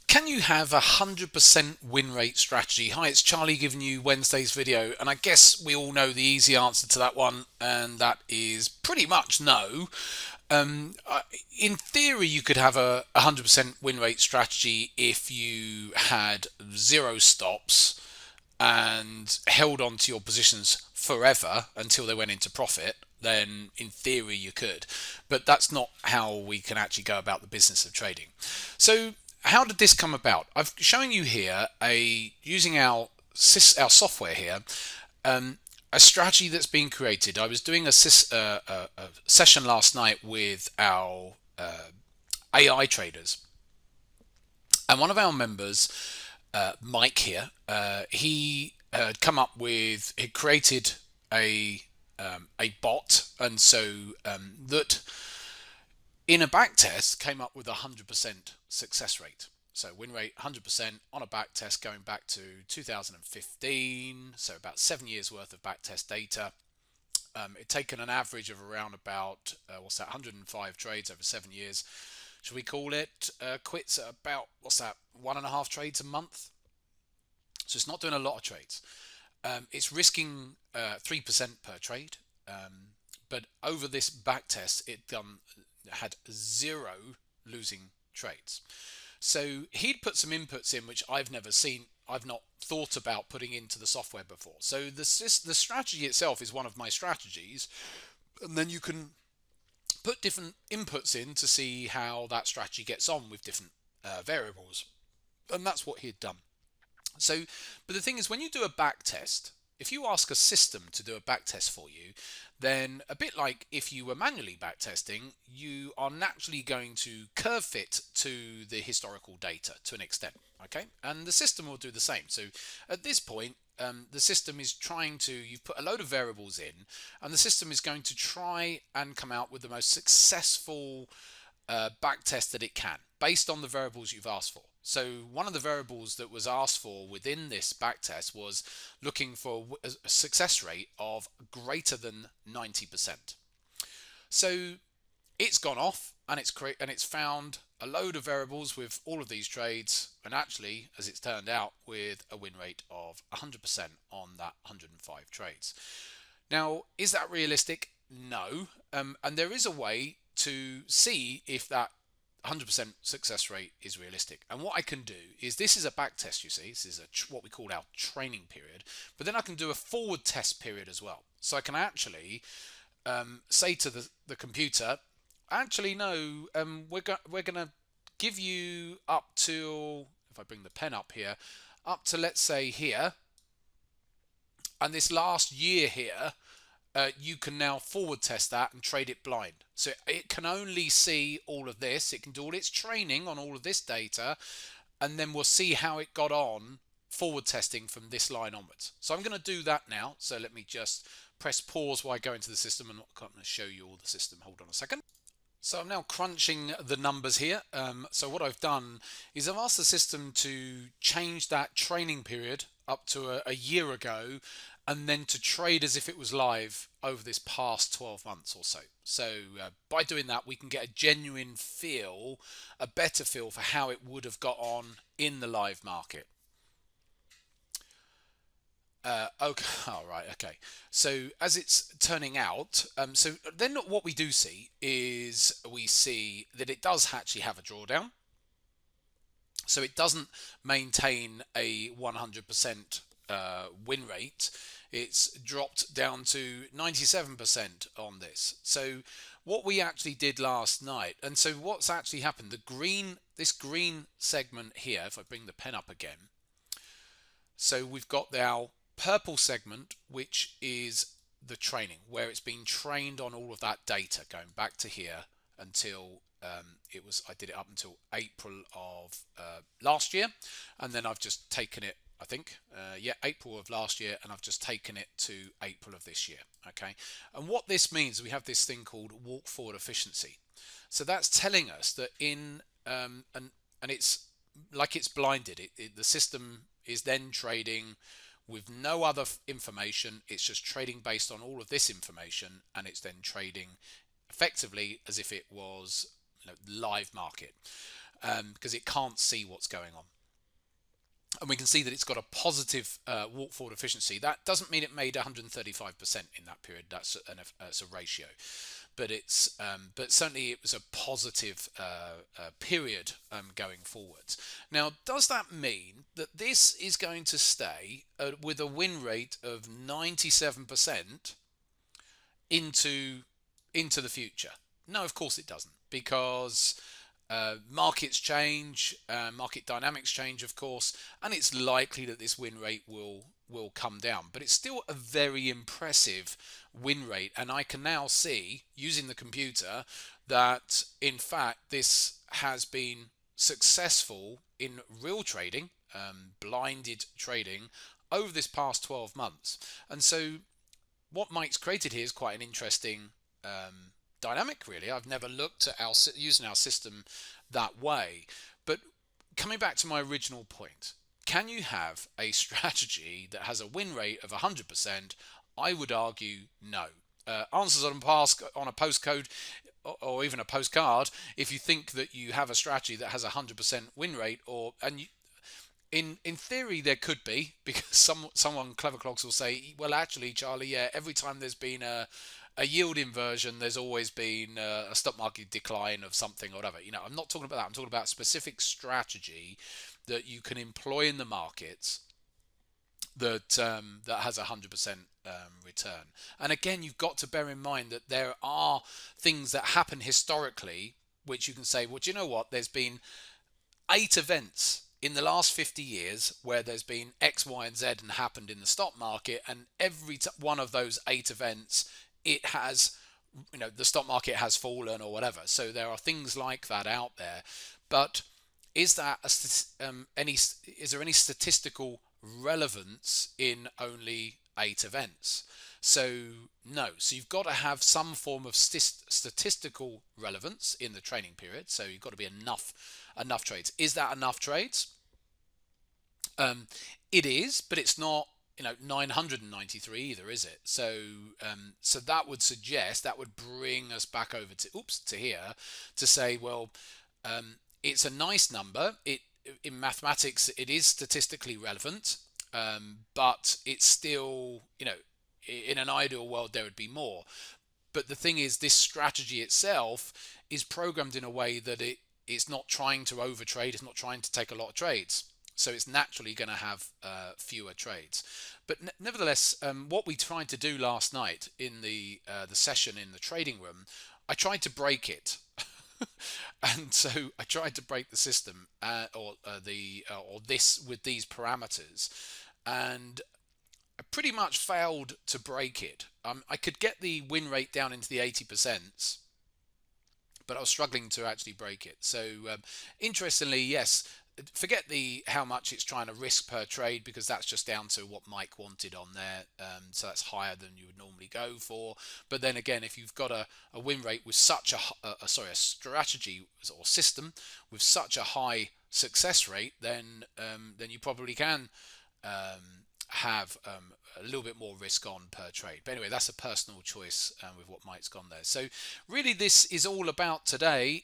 Can you have a 100% win rate strategy? Hi, it's Charlie giving you Wednesday's video, and I guess we all know the easy answer to that one, and that is pretty much no. In theory, you could have a 100% win rate strategy if you had zero stops and held on to your positions forever until they went into profit. Then in theory you could, but that's not how we can actually go about the business of trading. So how did this come about? I've shown you here using our software here, a strategy that's been created. I was doing a session last night with our AI traders, and one of our members, Mike here, he had come up with, he created a bot, and so that in a back test came up with a 100% success rate. So win rate 100% on a back test going back to 2015, so about 7 years worth of back test data. It'd taken an average of around about 105 trades over 7 years. Should we call it quits at about 1.5 trades a month? So it's not doing a lot of trades. It's risking 3% per trade, but over this back test it had 0 losing trades. So he'd put some inputs in which I've never seen, I've not thought about putting into the software before. So the strategy itself is one of my strategies, and then you can put different inputs in to see how that strategy gets on with different variables, and that's what he'd done. So, but the thing is, when you do a back test, if you ask a system to do a back test for you, then a bit like if you were manually back testing, you are naturally going to curve fit to the historical data to an extent, okay? And the system will do the same. So at this point, the system is trying to, you've put a load of variables in, and the system is going to try and come out with the most successful back test that it can, based on the variables you've asked for. So one of the variables that was asked for within this backtest was looking for a success rate of greater than 90%. So it's gone off and it's found a load of variables with all of these trades, and actually, as it's turned out, with a win rate of 100% on that 105 trades. Now, is that realistic? No. And there is a way to see if that 100% success rate is realistic. And what I can do is, this is a back test, you see. This is what we call our training period. But then I can do a forward test period as well. So I can actually say to the computer, actually, no, we're going to give you up to, if I bring the pen up here, up to, let's say, here. And this last year here, you can now forward test that and trade it blind. So it can only see all of this. It can do all its training on all of this data, and then we'll see how it got on forward testing from this line onwards. So I'm going to do that now. So let me just press pause while I go into the system, and I'm going to show you all the system. Hold on a second. So I'm now crunching the numbers here. So what I've done is I've asked the system to change that training period up to a year ago, and then to trade as if it was live over this past 12 months or so. So by doing that, we can get a genuine feel, a better feel for how it would have got on in the live market. Okay, all right, okay. So as it's turning out, so then what we do see is we see that it does actually have a drawdown. So it doesn't maintain a 100% win rate. It's dropped down to 97% on this. So what we actually did last night, and so what's actually happened, this green segment here, if I bring the pen up again, so we've got our purple segment, which is the training, where it's been trained on all of that data going back to here until I did it up until April of last year, and then I've just taken it, I think, April of last year, and I've just taken it to April of this year. Okay, and what this means, we have this thing called walk forward efficiency. So that's telling us that and it's like it's blinded. The system is then trading with no other information. It's just trading based on all of this information, and it's then trading effectively as if it was, live market, because it can't see what's going on. And we can see that it's got a positive walk forward efficiency. That doesn't mean it made 135% in that period. That's a ratio, but but certainly it was a positive period going forwards. Now, does that mean that this is going to stay with a win rate of 97% into the future? No, of course it doesn't, because markets change, market dynamics change, of course, and it's likely that this win rate will come down. But it's still a very impressive win rate, and I can now see, using the computer, that in fact this has been successful in real trading, blinded trading, over this past 12 months. And so what Mike's created here is quite an interesting dynamic, really. I've never looked at using our system that way. But coming back to my original point, can you have a strategy that has a win rate of 100%? I would argue no. Answers on a postcode or even a postcard, if you think that you have a strategy that has a 100% win rate, in theory there could be, because someone clever clogs will say, well, actually, Charlie, yeah, every time there's been a yield inversion, there's always been a stock market decline of something or whatever. I'm not talking about that. I'm talking about specific strategy that you can employ in the markets that has a 100% return. And again, you've got to bear in mind that there are things that happen historically which you can say, well, do you know what? There's been 8 events in the last 50 years where there's been X, Y, and Z and happened in the stock market, and every one of those 8 events, it has, the stock market has fallen or whatever. So there are things like that out there. But is that is there any statistical relevance in only 8 events? So no. So you've got to have some form of statistical relevance in the training period. So you've got to be enough trades. Is that enough trades? It is, but it's not 993 either, is it? So that would suggest, that would bring us back over to here to say, well, it's a nice number. In mathematics, it is statistically relevant, but it's still, in an ideal world there would be more. But the thing is, this strategy itself is programmed in a way that it's not trying to overtrade. It's not trying to take a lot of trades. So it's naturally going to have fewer trades. But nevertheless, what we tried to do last night in the session in the trading room, I tried to break it. And so I tried to break the system or this with these parameters, and I pretty much failed to break it. I could get the win rate down into the 80%, but I was struggling to actually break it. So interestingly, yes, forget how much it's trying to risk per trade, because that's just down to what Mike wanted on there. So that's higher than you would normally go for. But then again, if you've got a win rate with such a strategy or system with such a high success rate, then you probably can have a little bit more risk on per trade. But anyway, that's a personal choice with what Mike's gone there. So really, this is all about today.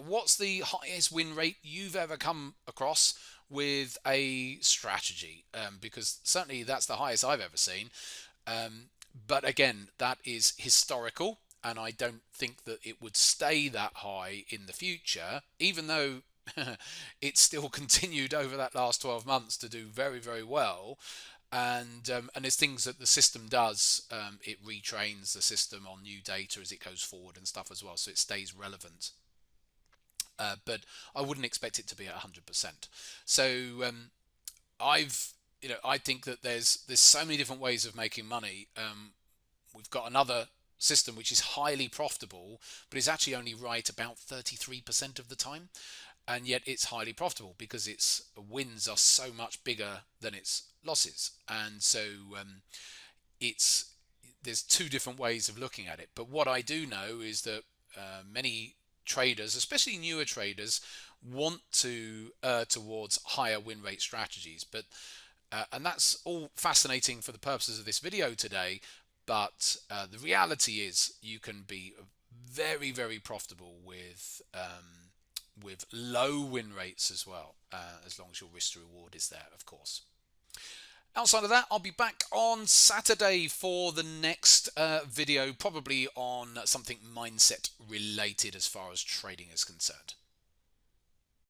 What's the highest win rate you've ever come across with a strategy? Because certainly that's the highest I've ever seen. But again, that is historical, and I don't think that it would stay that high in the future, even though it still continued over that last 12 months to do very, very well. And there's things that the system does. It retrains the system on new data as it goes forward and stuff as well, so it stays relevant. But I wouldn't expect it to be at 100%. So I think that there's so many different ways of making money. We've got another system which is highly profitable, but is actually only right about 33% of the time, and yet it's highly profitable because its wins are so much bigger than its losses. And so there's 2 different ways of looking at it. But what I do know is that many traders, especially newer traders, want to towards higher win rate strategies. But And that's all fascinating for the purposes of this video today. But the reality is you can be very, very profitable with low win rates as well, as long as your risk to reward is there, of course. Outside of that, I'll be back on Saturday for the next video, probably on something mindset related as far as trading is concerned.